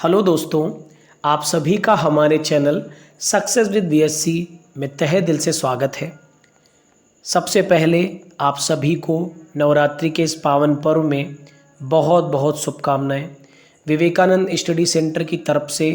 Hello दोस्तों, आप सभी का हमारे चैनल सक्सेस विद बीएससी में तहे दिल से स्वागत है। सबसे पहले आप सभी को नवरात्रि के इस पावन पर्व में बहुत बहुत शुभकामनाएं। विवेकानंद स्टडी सेंटर की तरफ से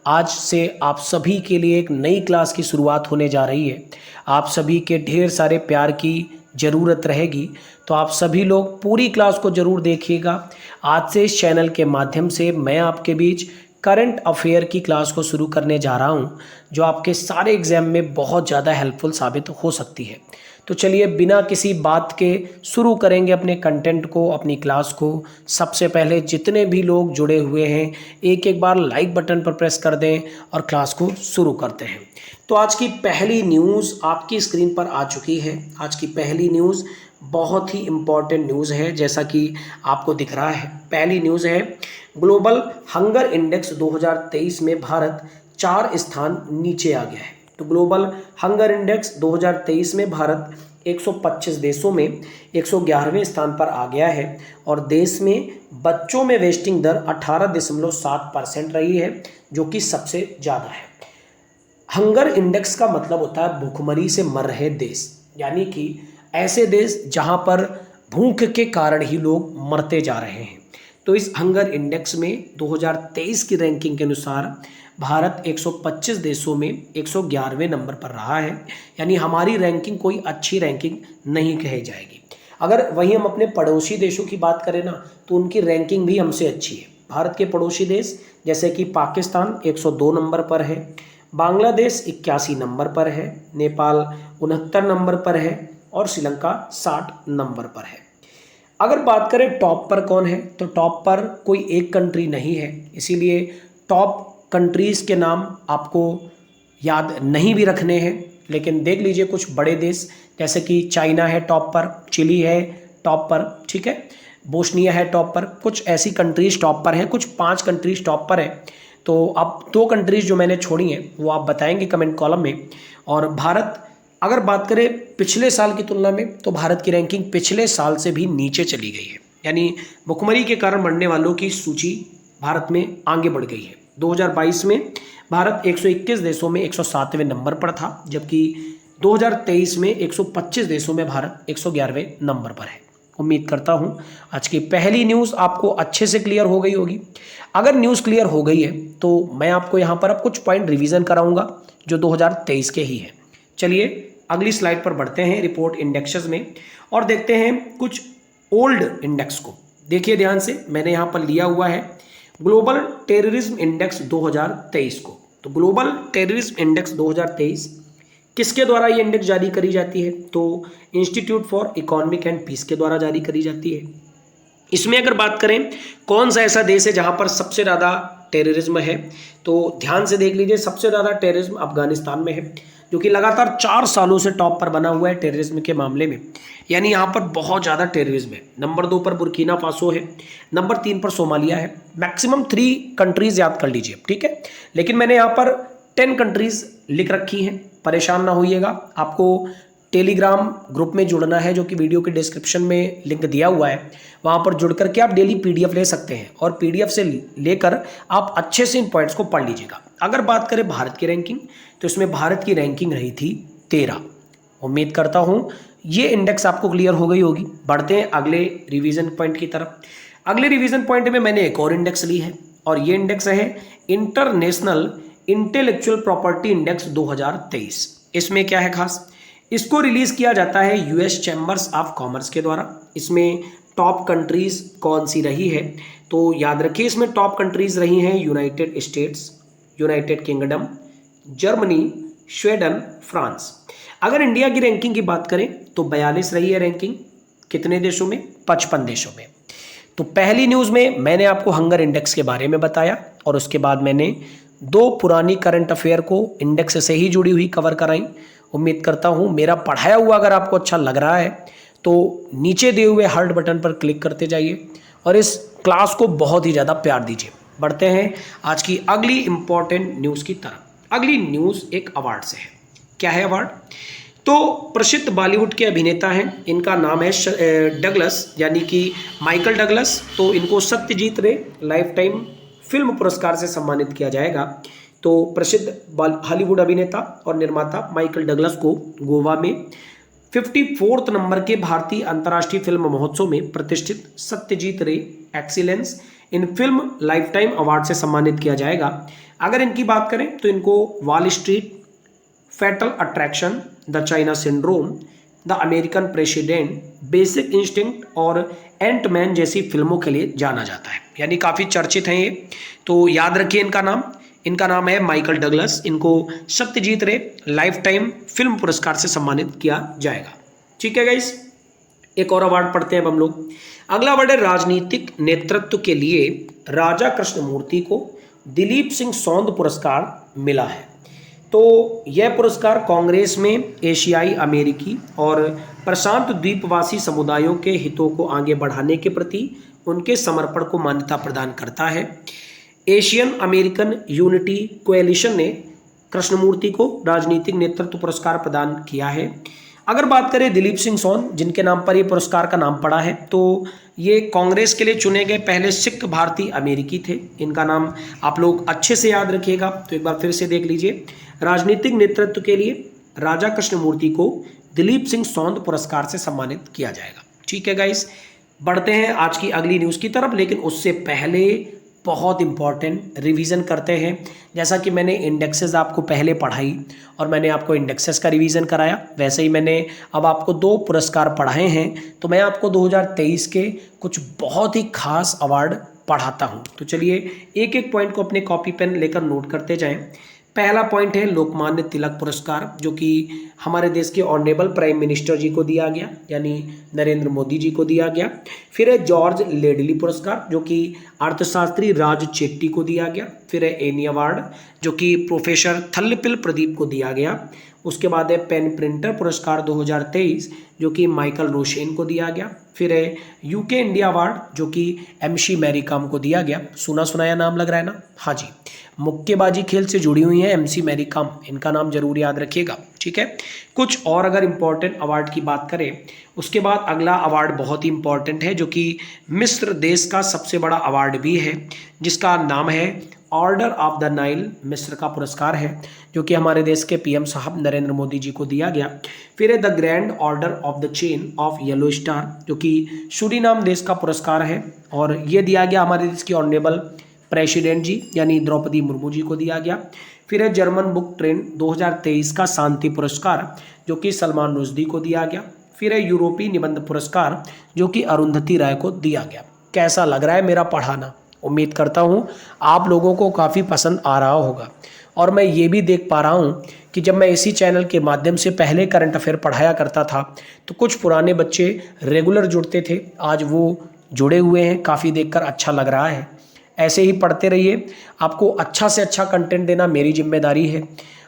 आज से आप सभी के लिए एक नई क्लास की शुरुआत होने जा रही है। आप सभी के ढेर सारे प्यार की ज़रूरत रहेगी, तो आप सभी लोग पूरी क्लास को ज़रूर देखिएगा। आज से इस चैनल के माध्यम से मैं आपके बीच करंट अफेयर की क्लास को शुरू करने जा रहा हूं, जो आपके सारे एग्जाम में बहुत ज़्यादा हेल्पफुल साबित हो सकती है। तो चलिए बिना किसी बात के शुरू करेंगे अपने कंटेंट को, अपनी क्लास को। सबसे पहले जितने भी लोग जुड़े हुए हैं एक एक बार लाइक बटन पर प्रेस कर दें और क्लास को शुरू करते हैं। तो आज की पहली न्यूज़ आपकी स्क्रीन पर आ चुकी है। आज की पहली न्यूज़ बहुत ही इम्पॉर्टेंट न्यूज़ है, जैसा कि आपको दिख रहा है। पहली न्यूज़ है, ग्लोबल हंगर इंडेक्स 2023 में भारत 4 स्थान नीचे आ गया है। तो ग्लोबल हंगर इंडेक्स 2023 में भारत 125 देशों में 111वें स्थान पर आ गया है और देश में बच्चों में वेस्टिंग दर 18.7% रही है, जो कि सबसे ज़्यादा है। हंगर इंडेक्स का मतलब होता है भूखमरी से मर रहे देश, यानी कि ऐसे देश जहां पर भूख के कारण ही लोग मरते जा रहे हैं। तो इस हंगर इंडेक्स में 2023 की रैंकिंग के अनुसार भारत 125 देशों में 111वें नंबर पर रहा है, यानी हमारी रैंकिंग कोई अच्छी रैंकिंग नहीं कही जाएगी। अगर वहीं हम अपने पड़ोसी देशों की बात करें ना, तो उनकी रैंकिंग भी हमसे अच्छी है। भारत के पड़ोसी देश जैसे कि पाकिस्तान 102 नंबर पर है, बांग्लादेश 81 नंबर पर है, नेपाल 69 नंबर पर है और श्रीलंका 60 नंबर पर है। अगर बात करें टॉप पर कौन है, तो टॉप पर कोई एक कंट्री नहीं है, इसीलिए टॉप कंट्रीज़ के नाम आपको याद नहीं भी रखने हैं। लेकिन देख लीजिए कुछ बड़े देश, जैसे कि चाइना है टॉप पर, चिली है टॉप पर, ठीक है, बोस्निया है टॉप पर, कुछ ऐसी कंट्रीज़ टॉप पर हैं, कुछ 5 कंट्रीज़ टॉप पर है। तो अब 2 कंट्रीज़ जो मैंने छोड़ी हैं वो आप बताएंगे कमेंट कॉलम में। और भारत, अगर बात करें पिछले साल की तुलना में, तो भारत की रैंकिंग पिछले साल से भी नीचे चली गई है, यानी भुखमरी के कारण मरने वालों की सूची भारत में आगे बढ़ गई है। 2022 में भारत 121 देशों में 107वें नंबर पर था, जबकि 2023 में 125 देशों में भारत 111वें नंबर पर है। उम्मीद करता हूं आज की पहली न्यूज़ आपको अच्छे से क्लियर हो गई होगी। अगर न्यूज़ क्लियर हो गई है तो मैं आपको यहाँ पर अब कुछ पॉइंट रिवीजन कराऊंगा जो 2023 के ही हैं। चलिए अगली स्लाइड पर बढ़ते हैं रिपोर्ट इंडेक्सेस में और देखते हैं कुछ ओल्ड इंडेक्स को। देखिए ध्यान से, मैंने यहाँ पर लिया हुआ है ग्लोबल टेररिज्म इंडेक्स 2023 को। तो ग्लोबल टेररिज्म इंडेक्स 2023 किसके द्वारा ये इंडेक्स जारी करी जाती है, तो institute for economic and peace के द्वारा जारी करी जाती है। इसमें अगर बात करें कौन सा ऐसा देश है जहां पर सबसे ज़्यादा टेररिज्म है, तो ध्यान से देख लीजिए, सबसे ज़्यादा टेररिज्म अफगानिस्तान में है, जो कि लगातार 4 सालों से टॉप पर बना हुआ है टेररिज्म के मामले में, यानी यहाँ पर बहुत ज़्यादा टेररिज्म है। नंबर 2 पर बुर्किना फासो है, नंबर 3 पर सोमालिया है। मैक्सिमम 3 कंट्रीज़ याद कर लीजिए, ठीक है, लेकिन मैंने यहाँ पर 10 कंट्रीज़ लिख रखी हैं, परेशान ना होइएगा। आपको टेलीग्राम ग्रुप में जुड़ना है, जो कि वीडियो के डिस्क्रिप्शन में लिंक दिया हुआ है, वहाँ पर जुड़ करके आप डेली पीडीएफ ले सकते हैं और पीडीएफ से लेकर आप अच्छे से इन पॉइंट्स को पढ़ लीजिएगा। अगर बात करें भारत की रैंकिंग, तो इसमें भारत की रैंकिंग रही थी 13। उम्मीद करता हूँ ये इंडेक्स आपको क्लियर हो गई होगी। बढ़ते हैं अगले रिवीजन पॉइंट की तरफ। अगले रिवीजन पॉइंट में मैंने एक और इंडेक्स ली है और ये इंडेक्स है इंटरनेशनल इंटेलेक्चुअल प्रॉपर्टी इंडेक्स 2023। इसमें क्या है खास, इसको रिलीज किया जाता है यूएस चैम्बर्स ऑफ कॉमर्स के द्वारा। इसमें टॉप कंट्रीज कौन सी रही है, तो याद रखिए इसमें टॉप कंट्रीज रही हैं United states, United kingdom, Germany, Sweden, France. अगर इंडिया की रैंकिंग की बात करें तो 42 रही है रैंकिंग, कितने देशों में, 55 देशों में। तो पहली न्यूज़ में मैंने आपको हंगर इंडेक्स के बारे में बताया और उसके बाद मैंने 2 पुरानी करंट अफेयर को इंडेक्स से ही जुड़ी हुई कवर कराई। उम्मीद करता हूँ मेरा पढ़ाया हुआ अगर आपको अच्छा लग रहा है तो नीचे दिए हुए हार्ट बटन पर क्लिक करते जाइए और इस क्लास को बहुत ही ज़्यादा प्यार दीजिए। बढ़ते हैं आज की अगली इंपॉर्टेंट न्यूज़ की तरफ। अगली न्यूज़ एक अवार्ड से है। क्या है अवार्ड, तो प्रसिद्ध बॉलीवुड के अभिनेता हैं, इनका नाम है डगलस, यानी कि माइकल डगलस। तो इनको सत्यजीत रे लाइफ टाइम फिल्म पुरस्कार से सम्मानित किया जाएगा। तो प्रसिद्ध हॉलीवुड अभिनेता और निर्माता माइकल डगलस को गोवा में 54th नंबर के भारतीय अंतर्राष्ट्रीय फिल्म महोत्सव में प्रतिष्ठित सत्यजीत रे excellence in film life time award से सम्मानित किया जाएगा। अगर इनकी बात करें तो इनको wall street, fatal attraction, the China syndrome, the American president, basic instinct और एंटमैन जैसी फिल्मों के लिए जाना जाता है, यानी काफ़ी चर्चित हैं ये। तो याद रखिए इनका नाम है माइकल डगलस। इनको सत्यजीत रे लाइफ टाइम फिल्म पुरस्कार से सम्मानित किया जाएगा। ठीक है गाइस, एक और अवार्ड पढ़ते हैं अब हम लोग। अगला अवार्ड है राजनीतिक नेतृत्व के लिए राजा कृष्णमूर्ति को दिलीप सिंह सौंद पुरस्कार मिला है। तो यह पुरस्कार कांग्रेस में एशियाई, अमेरिकी और प्रशांत द्वीपवासी समुदायों के हितों को आगे बढ़ाने के प्रति उनके समर्पण को मान्यता प्रदान करता है। एशियन अमेरिकन यूनिटी कोएलिशन ने कृष्णमूर्ति को राजनीतिक नेतृत्व पुरस्कार प्रदान किया है। अगर बात करें दिलीप सिंह सौंद, जिनके नाम पर ये पुरस्कार का नाम पड़ा है, तो ये कांग्रेस के लिए चुने गए पहले सिख भारतीय अमेरिकी थे। इनका नाम आप लोग अच्छे से याद रखिएगा, तो एक बार फिर से देख लीजिए। राजनीतिक नेतृत्व के लिए राजा कृष्णमूर्ति को दिलीप सिंह सौंद पुरस्कार से सम्मानित किया जाएगा। ठीक है गाइस, बढ़ते हैं आज की अगली न्यूज़ की तरफ, लेकिन उससे पहले बहुत इंपॉर्टेंट रिवीजन करते हैं। जैसा कि मैंने इंडेक्सेस आपको पहले पढ़ाई और मैंने आपको इंडेक्सेस का रिवीजन कराया, वैसे ही मैंने अब आपको 2 पुरस्कार पढ़ाए हैं। तो मैं आपको 2023 के कुछ बहुत ही खास अवार्ड पढ़ाता हूं। तो चलिए एक एक पॉइंट को अपने कॉपी पेन लेकर नोट करते जाएं। पहला पॉइंट है लोकमान्य तिलक पुरस्कार, जो कि हमारे देश के ऑनरेबल प्राइम मिनिस्टर जी को दिया गया, यानी नरेंद्र मोदी जी को दिया गया। फिर है जॉर्ज लेडली पुरस्कार, जो कि अर्थशास्त्री राज चेट्टी को दिया गया। फिर है एनी अवार्ड, जो कि प्रोफेसर थल्लपिल प्रदीप को दिया गया। उसके बाद है पेन प्रिंटर पुरस्कार 2023, जो कि माइकल रोशेन को दिया गया। फिर है यूके इंडिया अवार्ड, जो कि एमसी मैरी कॉम को दिया गया। सुना सुनाया नाम लग रहा है ना? हाँ जी, मुक्केबाजी खेल से जुड़ी हुई हैं एमसी मैरी कॉम, इनका नाम जरूर याद रखिएगा। ठीक है, कुछ और अगर इम्पोर्टेंट अवार्ड की बात करें, उसके बाद अगला अवार्ड बहुत ही इंपॉर्टेंट है, जो कि मिस्र देश का सबसे बड़ा अवार्ड भी है, जिसका नाम है ऑर्डर ऑफ द नाइल। मिस्र का पुरस्कार है, जो कि हमारे देश के पीएम साहब नरेंद्र मोदी जी को दिया गया। फिर है the grand order of the chain of yellow star, जो कि सूरीनाम देश का पुरस्कार है, और ये दिया गया हमारे देश की ऑनरेबल प्रेसिडेंट जी यानी द्रौपदी मुर्मू जी को दिया गया। फिर है जर्मन बुक ट्रेंड 2023 का शांति पुरस्कार, जो कि सलमान रुश्दी को दिया गया। फिर है यूरोपीय निबंध पुरस्कार, जो कि अरुंधति राय को दिया गया। कैसा लग रहा है मेरा पढ़ाना? उम्मीद करता हूँ आप लोगों को काफ़ी पसंद आ रहा होगा। और मैं ये भी देख पा रहा हूँ कि जब मैं इसी चैनल के माध्यम से पहले करंट अफेयर पढ़ाया करता था, तो कुछ पुराने बच्चे रेगुलर जुड़ते थे, आज वो जुड़े हुए हैं। काफ़ी देखकर अच्छा लग रहा है। ऐसे ही पढ़ते रहिए, आपको अच्छा से अच्छा कंटेंट देना मेरी जिम्मेदारी है।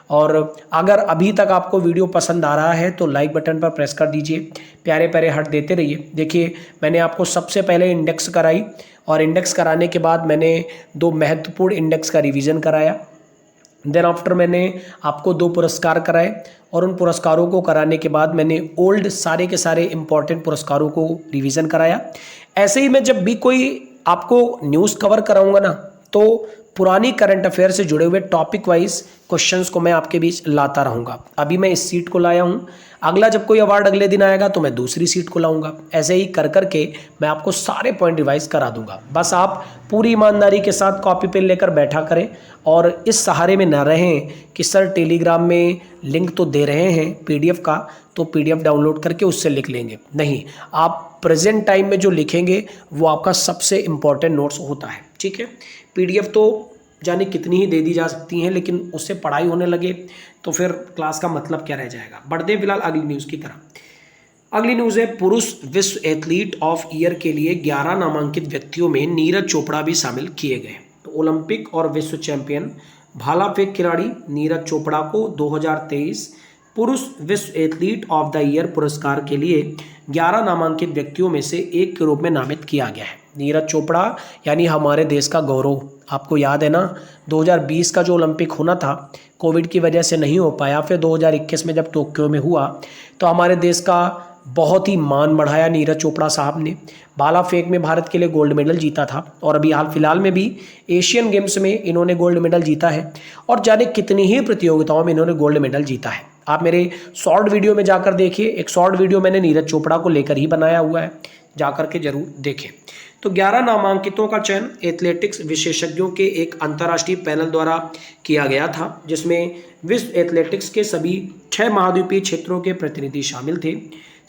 और अगर अभी तक आपको वीडियो पसंद आ रहा है तो लाइक बटन पर प्रेस कर दीजिए, प्यारे प्यारे हार्ट देते रहिए। देखिए, मैंने आपको सबसे पहले इंडेक्स कराई, और इंडेक्स कराने के बाद मैंने 2 महत्वपूर्ण इंडेक्स का रिवीजन कराया। देन आफ्टर मैंने आपको 2 पुरस्कार कराए, और उन पुरस्कारों को कराने के बाद मैंने ओल्ड सारे के सारे इंपॉर्टेंट पुरस्कारों को रिवीजन कराया। ऐसे ही मैं जब भी कोई आपको न्यूज़ कवर कराऊंगा ना, तो पुरानी करंट अफेयर से जुड़े हुए टॉपिक वाइज क्वेश्चंस को मैं आपके बीच लाता रहूँगा। अभी मैं इस सीट को लाया हूँ, अगला जब कोई अवार्ड अगले दिन आएगा तो मैं दूसरी सीट को लाऊंगा। ऐसे ही कर करके मैं आपको सारे पॉइंट रिवाइज करा दूंगा। बस आप पूरी ईमानदारी के साथ कॉपी पेन लेकर बैठा करें, और इस सहारे में ना रहें कि सर टेलीग्राम में लिंक तो दे रहे हैं पीडीएफ का, तो पीडीएफ डाउनलोड करके उससे लिख लेंगे। नहीं, आप प्रेजेंट टाइम में जो लिखेंगे वो आपका सबसे इम्पॉर्टेंट नोट्स होता है। ठीक है, पीडीएफ तो जाने कितनी ही दे दी जा सकती हैं, लेकिन उससे पढ़ाई होने लगे तो फिर क्लास का मतलब क्या रह जाएगा। बढ़ते फिलहाल अगली न्यूज़ की तरफ। अगली न्यूज़ है पुरुष विश्व एथलीट ऑफ ईयर के लिए 11 नामांकित व्यक्तियों में नीरज चोपड़ा भी शामिल किए गए। तो ओलंपिक और विश्व चैंपियन भाला फेंक खिलाड़ी नीरज चोपड़ा को 2023 पुरुष विश्व एथलीट ऑफ द ईयर पुरस्कार के लिए 11 नामांकित व्यक्तियों में से एक के रूप में नामित किया गया है। नीरज चोपड़ा यानी हमारे देश का गौरव। आपको याद है ना, 2020 का जो ओलंपिक होना था कोविड की वजह से नहीं हो पाया, फिर 2021 में जब टोक्यो में हुआ तो हमारे देश का बहुत ही मान बढ़ाया नीरज चोपड़ा साहब ने। भाला फेंक में भारत के लिए गोल्ड मेडल जीता था और अभी हाल फिलहाल में भी एशियन गेम्स में इन्होंने गोल्ड मेडल जीता है और जाने कितनी ही प्रतियोगिताओं में इन्होंने गोल्ड मेडल जीता है। आप मेरे शॉर्ट वीडियो में जाकर देखिए, एक शॉर्ट वीडियो मैंने नीरज चोपड़ा को लेकर ही बनाया हुआ है, जाकर के जरूर देखें। तो 11 नामांकितों का चयन एथलेटिक्स विशेषज्ञों के एक अंतर्राष्ट्रीय पैनल द्वारा किया गया था, जिसमें विश्व एथलेटिक्स के सभी 6 महाद्वीपीय क्षेत्रों के प्रतिनिधि शामिल थे।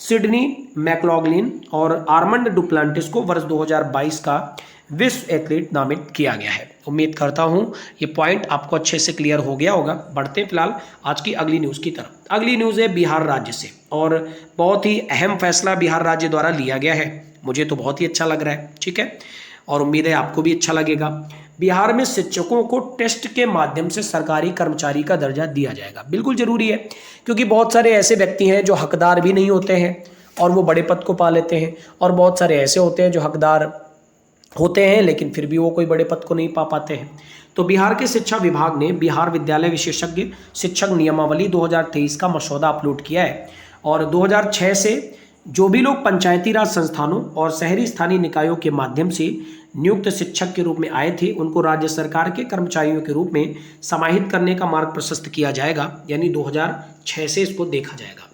सिडनी मैकलॉगलिन और आर्मंड डुप्लांटिस को वर्ष 2022 का विश्व एथलीट नामित किया गया है। उम्मीद करता हूं ये पॉइंट आपको अच्छे से क्लियर हो गया होगा। बढ़ते हैं फिलहाल आज की अगली न्यूज़ की तरफ। अगली न्यूज़ है बिहार राज्य से और बहुत ही अहम फैसला बिहार राज्य द्वारा लिया गया है। मुझे तो बहुत ही अच्छा लग रहा है, ठीक है, और उम्मीद है आपको भी अच्छा लगेगा। बिहार में शिक्षकों को टेस्ट के माध्यम से सरकारी कर्मचारी का दर्जा दिया जाएगा। बिल्कुल जरूरी है, क्योंकि बहुत सारे ऐसे व्यक्ति हैं जो हकदार भी नहीं होते हैं और वो बड़े पद को पा लेते हैं, और बहुत सारे ऐसे होते हैं जो हकदार होते हैं लेकिन फिर भी वो कोई बड़े पद को नहीं पा पाते हैं। तो बिहार के शिक्षा विभाग ने बिहार विद्यालय विशेषज्ञ शिक्षक नियमावली 2023 का मसौदा अपलोड किया है और 2006 से जो भी लोग पंचायती राज संस्थानों और शहरी स्थानीय निकायों के माध्यम से नियुक्त शिक्षक के रूप में आए थे, उनको राज्य सरकार के कर्मचारियों के रूप में समाहित करने का मार्ग प्रशस्त किया जाएगा, यानी 2006 से इसको देखा जाएगा,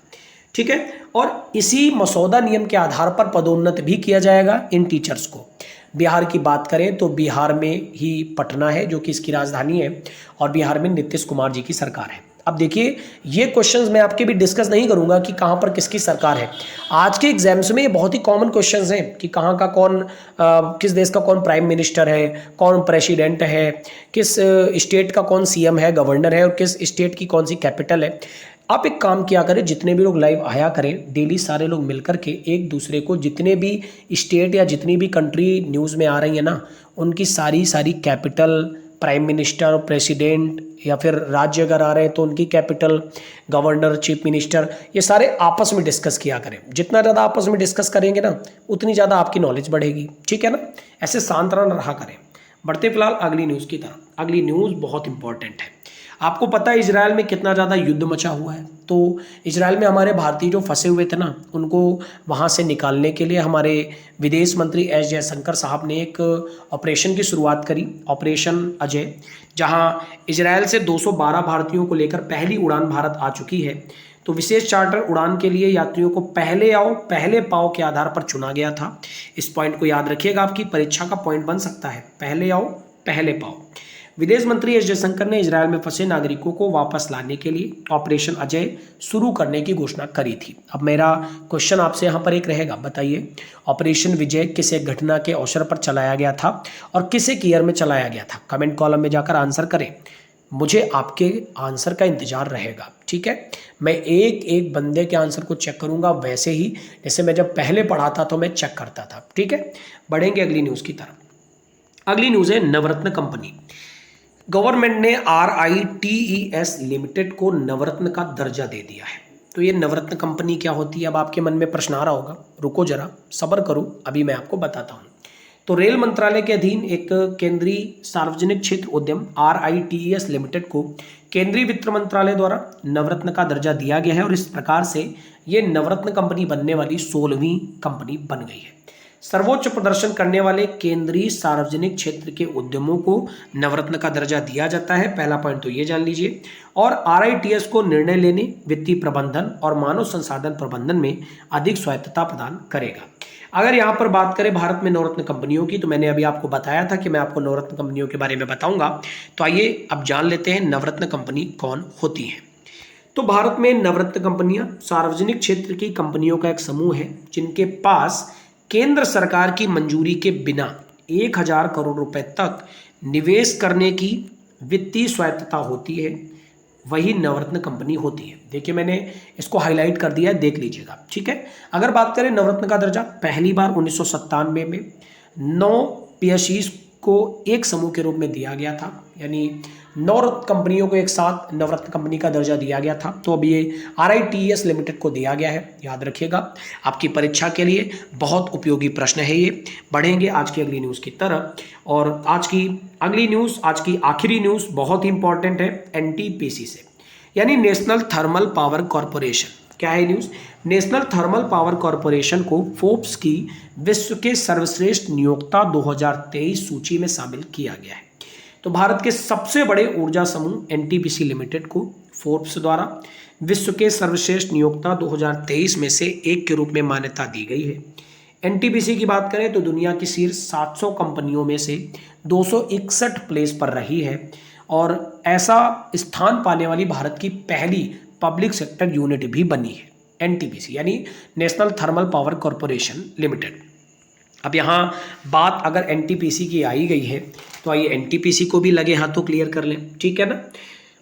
ठीक है। और इसी मसौदा नियम के आधार पर पदोन्नत भी किया जाएगा इन टीचर्स को। बिहार की बात करें तो बिहार में ही पटना है जो कि इसकी राजधानी है और बिहार में नीतीश कुमार जी की सरकार है। अब देखिए, ये क्वेश्चंस मैं आपके भी डिस्कस नहीं करूंगा कि कहां पर किसकी सरकार है। आज के एग्जाम्स में ये बहुत ही कॉमन क्वेश्चंस हैं कि कहां का कौन किस देश का कौन प्राइम मिनिस्टर है, कौन प्रेसिडेंट है, किस स्टेट का कौन सीएम है, गवर्नर है, और किस स्टेट की कौन सी कैपिटल है। आप एक काम किया करें, जितने भी लोग लाइव आया करें, डेली सारे लोग मिलकर के एक दूसरे को जितने भी स्टेट या जितनी भी कंट्री न्यूज़ में आ रही है ना, उनकी सारी कैपिटल, प्राइम मिनिस्टर, प्रेसिडेंट या फिर राज्य अगर आ रहे हैं तो उनकी कैपिटल, गवर्नर, चीफ मिनिस्टर, ये सारे आपस में डिस्कस किया करें। जितना ज़्यादा आपस में डिस्कस करेंगे ना, उतनी ज़्यादा आपकी नॉलेज बढ़ेगी, ठीक है ना। ऐसे शांत रहा करें। बढ़ते फिलहाल अगली न्यूज़ की तरफ। अगली न्यूज़ बहुत इंपॉर्टेंट है। आपको पता है इजराइल में कितना ज़्यादा युद्ध मचा हुआ है। तो इजराइल में हमारे भारतीय जो फंसे हुए थे ना, उनको वहाँ से निकालने के लिए हमारे विदेश मंत्री एस जयशंकर साहब ने एक ऑपरेशन की शुरुआत करी, ऑपरेशन अजय, जहाँ इजराइल से 212 भारतीयों को लेकर पहली उड़ान भारत आ चुकी है। तो विशेष चार्टर उड़ान के लिए यात्रियों को पहले आओ पहले पाओ के आधार पर चुना गया था। इस पॉइंट को याद रखिएगा, आपकी परीक्षा का पॉइंट बन सकता है, पहले आओ पहले पाओ। विदेश मंत्री एस जयशंकर ने इजरायल में फंसे नागरिकों को वापस लाने के लिए ऑपरेशन अजय शुरू करने की घोषणा करी थी। अब मेरा क्वेश्चन आपसे यहाँ पर एक रहेगा, बताइए ऑपरेशन विजय किस एक घटना के अवसर पर चलाया गया था और किस एक ईयर में चलाया गया था। कमेंट कॉलम में जाकर आंसर करें, मुझे आपके आंसर का इंतजार रहेगा, ठीक है। मैं एक एक बंदे के आंसर को चेक करूंगा, वैसे ही जैसे मैं जब पहले पढ़ा था तो मैं चेक करता था, ठीक है। बढ़ेंगे अगली न्यूज़ की तरफ। अगली न्यूज़ है नवरत्न कंपनी। गवर्नमेंट ने RITES लिमिटेड को नवरत्न का दर्जा दे दिया है। तो ये नवरत्न कंपनी क्या होती है, अब आपके मन में प्रश्न आ रहा होगा। रुको जरा, सब्र करो, अभी मैं आपको बताता हूँ। तो रेल मंत्रालय के अधीन एक केंद्रीय सार्वजनिक क्षेत्र उद्यम RITES लिमिटेड को केंद्रीय वित्त मंत्रालय द्वारा नवरत्न का दर्जा दिया गया है और इस प्रकार से ये नवरत्न कंपनी बनने वाली 16वीं कंपनी बन गई है। सर्वोच्च प्रदर्शन करने वाले केंद्रीय सार्वजनिक क्षेत्र के उद्यमों को नवरत्न का दर्जा दिया जाता है। पहला पॉइंट तो ये जान लीजिए। और RITES को निर्णय लेने, वित्तीय प्रबंधन और मानव संसाधन प्रबंधन में अधिक स्वायत्तता प्रदान करेगा। अगर यहाँ पर बात करें भारत में नवरत्न कंपनियों की, तो मैंने अभी आपको बताया था कि मैं आपको नवरत्न कंपनियों के बारे में बताऊंगा। तो आइए अब जान लेते हैं नवरत्न कंपनी कौन होती है। तो भारत में नवरत्न कंपनियां सार्वजनिक क्षेत्र की कंपनियों का एक समूह है जिनके पास केंद्र सरकार की मंजूरी के बिना 1000 करोड़ रुपए तक निवेश करने की वित्तीय स्वायत्तता होती है, वही नवरत्न कंपनी होती है। देखिए मैंने इसको हाईलाइट कर दिया है, देख लीजिएगा, ठीक है। अगर बात करें नवरत्न का दर्जा, पहली बार 1997 में 9 PSUs को एक समूह के रूप में दिया गया था, यानी 9 कंपनियों को एक साथ नवरत्न कंपनी का दर्जा दिया गया था। तो अब ये RITES लिमिटेड को दिया गया है, याद रखिएगा, आपकी परीक्षा के लिए बहुत उपयोगी प्रश्न है ये। बढ़ेंगे आज की अगली न्यूज़ की तरफ। और आज की अगली न्यूज़, आज की आखिरी न्यूज़ बहुत ही इंपॉर्टेंट है, NTPC से, यानी नेशनल थर्मल पावर कॉरपोरेशन। क्या है news? National thermal power corporation को फोर्ब्स की विश्व के सर्वश्रेष्ठ नियोक्ता 2023 सूची में शामिल किया गया है। तो भारत के सबसे बड़े ऊर्जा समूह एनटीपीसी लिमिटेड को फोर्ब्स द्वारा विश्व के सर्वश्रेष्ठ नियोक्ता 2023 में से एक के रूप में मान्यता दी गई है। एनटीपीसी की बात करें तो दुनिया की शीर्ष 700 कंपनियों में से 261 प्लेस पर रही है और ऐसा स्थान पाने वाली भारत की पहली पब्लिक सेक्टर यूनिट भी बनी है एनटीपीसी, यानी national thermal power corporation limited. अब यहाँ बात अगर एनटीपीसी की आई गई है तो आइए एनटीपीसी को भी लगे हाथों क्लियर कर लें, ठीक है ना।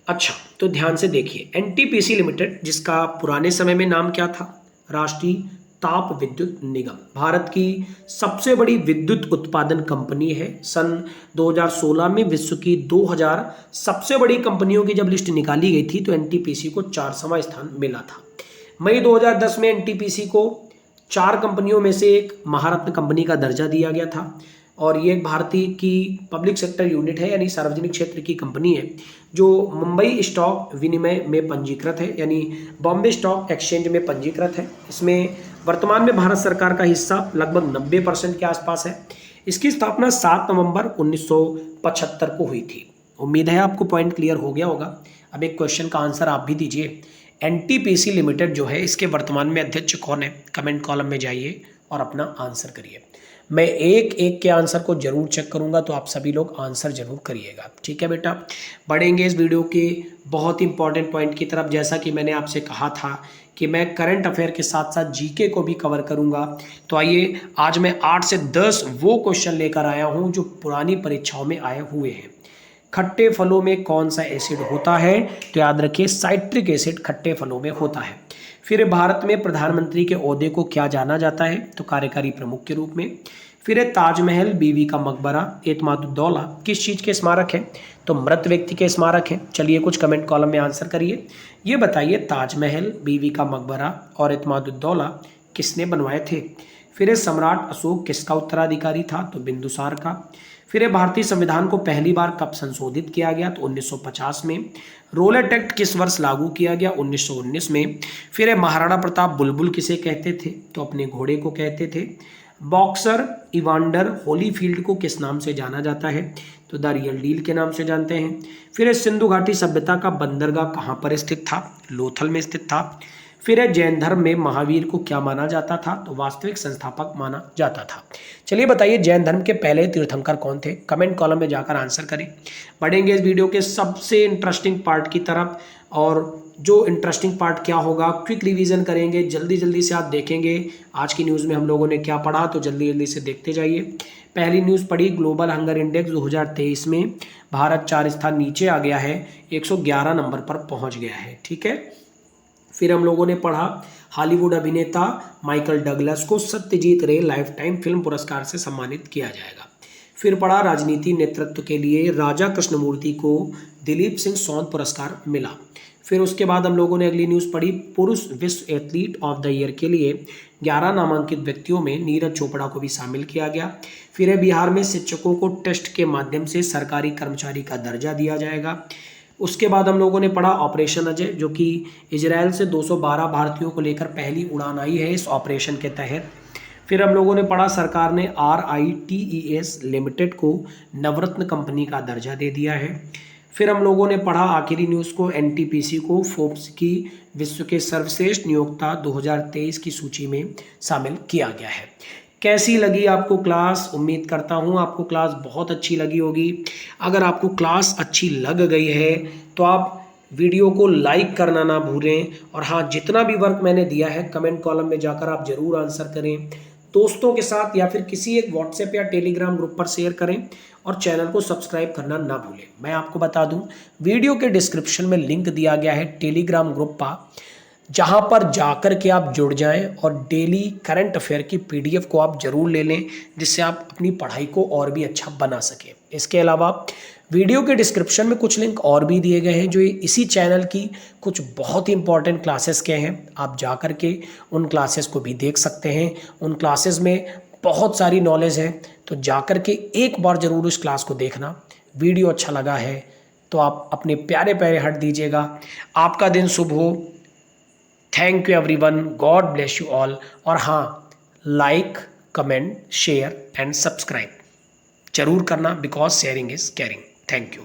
अच्छा, तो ध्यान से देखिए, एनटीपीसी लिमिटेड जिसका पुराने समय में नाम क्या था? राष्ट्रीय ताप विद्युत निगम, भारत की सबसे बड़ी विद्युत उत्पादन कंपनी है। सन 2016 में विश्व की 2000 सबसे बड़ी कंपनियों की जब लिस्ट निकाली गई थी तो एनटीपीसी को 4वां स्थान मिला था। मई 2010 में एनटीपीसी को 4 कंपनियों में से एक महारत्न कंपनी का दर्जा दिया गया था और ये एक भारतीय की पब्लिक सेक्टर यूनिट है, यानी सार्वजनिक क्षेत्र की कंपनी है जो मुंबई स्टॉक विनिमय में पंजीकृत है, यानी बॉम्बे स्टॉक एक्सचेंज में पंजीकृत है। इसमें वर्तमान में भारत सरकार का हिस्सा लगभग 90% के आसपास है। इसकी स्थापना 7 नवंबर 1975 को हुई थी। उम्मीद है आपको पॉइंट क्लियर हो गया होगा। अब एक क्वेश्चन का आंसर आप भी दीजिए, एनटीपीसी लिमिटेड जो है इसके वर्तमान में अध्यक्ष कौन है? कमेंट कॉलम में जाइए और अपना आंसर करिए। मैं एक एक के आंसर को जरूर चेक करूंगा तो आप सभी लोग आंसर जरूर करिएगा, ठीक है बेटा। बढ़ेंगे इस वीडियो के बहुत इंपॉर्टेंट पॉइंट की तरफ। जैसा कि मैंने आपसे कहा था कि मैं करंट अफेयर के साथ साथ जीके को भी कवर करूंगा, तो आइए आज मैं 8 से 10 वो क्वेश्चन लेकर आया हूं जो पुरानी परीक्षाओं में आए हुए हैं। खट्टे फलों में कौन सा एसिड होता है? तो याद रखिए साइट्रिक एसिड खट्टे फलों में होता है। फिर भारत में प्रधानमंत्री के ओहदे को क्या जाना जाता है? तो कार्यकारी प्रमुख के रूप में। फिर ताजमहल, बीवी का मकबरा, एतमादुद्दौला किस चीज़ के स्मारक है? तो मृत व्यक्ति के स्मारक है। चलिए कुछ कमेंट कॉलम में आंसर करिए। ये बताइए ताजमहल, बीवी का मकबरा और एतमादुद्दौला किसने बनवाए थे? फिर सम्राट अशोक किसका उत्तराधिकारी था? तो बिंदुसार का। फिर भारतीय संविधान को पहली बार कब संशोधित किया गया? तो 1950 में। रोलेट एक्ट किस वर्ष लागू किया गया? 1919 में। फिर महाराणा प्रताप बुलबुल किसे कहते थे? तो अपने घोड़े को कहते थे। बॉक्सर इवांडर होलीफील्ड को किस नाम से जाना जाता है? तो द रियल डील के नाम से जानते हैं। फिर सिंधु घाटी सभ्यता का बंदरगाह कहाँ पर स्थित था? लोथल में स्थित था। फिर जैन धर्म में महावीर को क्या माना जाता था? तो वास्तविक संस्थापक माना जाता था। चलिए बताइए जैन धर्म के पहले तीर्थंकर कौन थे? कमेंट कॉलम में जाकर आंसर करें। बढ़ेंगे इस वीडियो के सबसे इंटरेस्टिंग पार्ट की तरफ, और जो इंटरेस्टिंग पार्ट क्या होगा, क्विक रिवीजन करेंगे, जल्दी जल्दी से आप देखेंगे आज की न्यूज़ में हम लोगों ने क्या पढ़ा, तो जल्दी जल्दी से देखते जाइए। पहली न्यूज़ पढ़ी, ग्लोबल हंगर इंडेक्स 2023 में भारत 4 स्थान नीचे आ गया है, 111 नंबर पर पहुंच गया है, ठीक है। फिर हम लोगों ने पढ़ा हॉलीवुड अभिनेता माइकल डगलस को सत्यजीत रे लाइफ टाइम फिल्म पुरस्कार से सम्मानित किया जाएगा। फिर पढ़ा राजनीति नेतृत्व के लिए राजा कृष्णमूर्ति को दिलीप सिंह सोंद पुरस्कार मिला। फिर उसके बाद हम लोगों ने अगली न्यूज़ पढ़ी, पुरुष विश्व एथलीट ऑफ द ईयर के लिए 11 नामांकित व्यक्तियों में नीरज चोपड़ा को भी शामिल किया गया। फिर बिहार में शिक्षकों को टेस्ट के माध्यम से सरकारी कर्मचारी का दर्जा दिया जाएगा। उसके बाद हम लोगों ने पढ़ा ऑपरेशन अजय, जो कि इजराइल से 212 भारतीयों को लेकर पहली उड़ान आई है इस ऑपरेशन के तहत। फिर हम लोगों ने पढ़ा सरकार ने RITES लिमिटेड को नवरत्न कंपनी का दर्जा दे दिया है। फिर हम लोगों ने पढ़ा आखिरी न्यूज़ को, एनटीपीसी को फोर्ब्स की विश्व के सर्वश्रेष्ठ नियोक्ता 2023 की सूची में शामिल किया गया है। कैसी लगी आपको क्लास? उम्मीद करता हूँ आपको क्लास बहुत अच्छी लगी होगी। अगर आपको क्लास अच्छी लग गई है तो आप वीडियो को लाइक करना ना भूलें, और हाँ, जितना भी वर्क मैंने दिया है कमेंट कॉलम में जाकर आप ज़रूर आंसर करें, दोस्तों के साथ या फिर किसी एक व्हाट्सएप या टेलीग्राम ग्रुप पर शेयर करें, और चैनल को सब्सक्राइब करना ना भूलें। मैं आपको बता दूं, वीडियो के डिस्क्रिप्शन में लिंक दिया गया है टेलीग्राम ग्रुप का, जहां पर जाकर के आप जुड़ जाएं और डेली करंट अफेयर की PDF को आप जरूर ले लें, जिससे आप अपनी पढ़ाई को और भी अच्छा बना सकें। इसके अलावा वीडियो के डिस्क्रिप्शन में कुछ लिंक और भी दिए गए हैं जो इसी चैनल की कुछ बहुत ही इंपॉर्टेंट क्लासेस के हैं। आप जाकर के उन क्लासेस को भी देख सकते हैं। उन क्लासेस में बहुत सारी नॉलेज है, तो जाकर के एक बार ज़रूर इस क्लास को देखना। वीडियो अच्छा लगा है तो आप अपने प्यारे प्यारे हाथ दीजिएगा। आपका दिन शुभ हो। Thank you everyone, God bless you all. और हाँ, like, comment, share and subscribe जरूर करना, because sharing is caring. Thank you.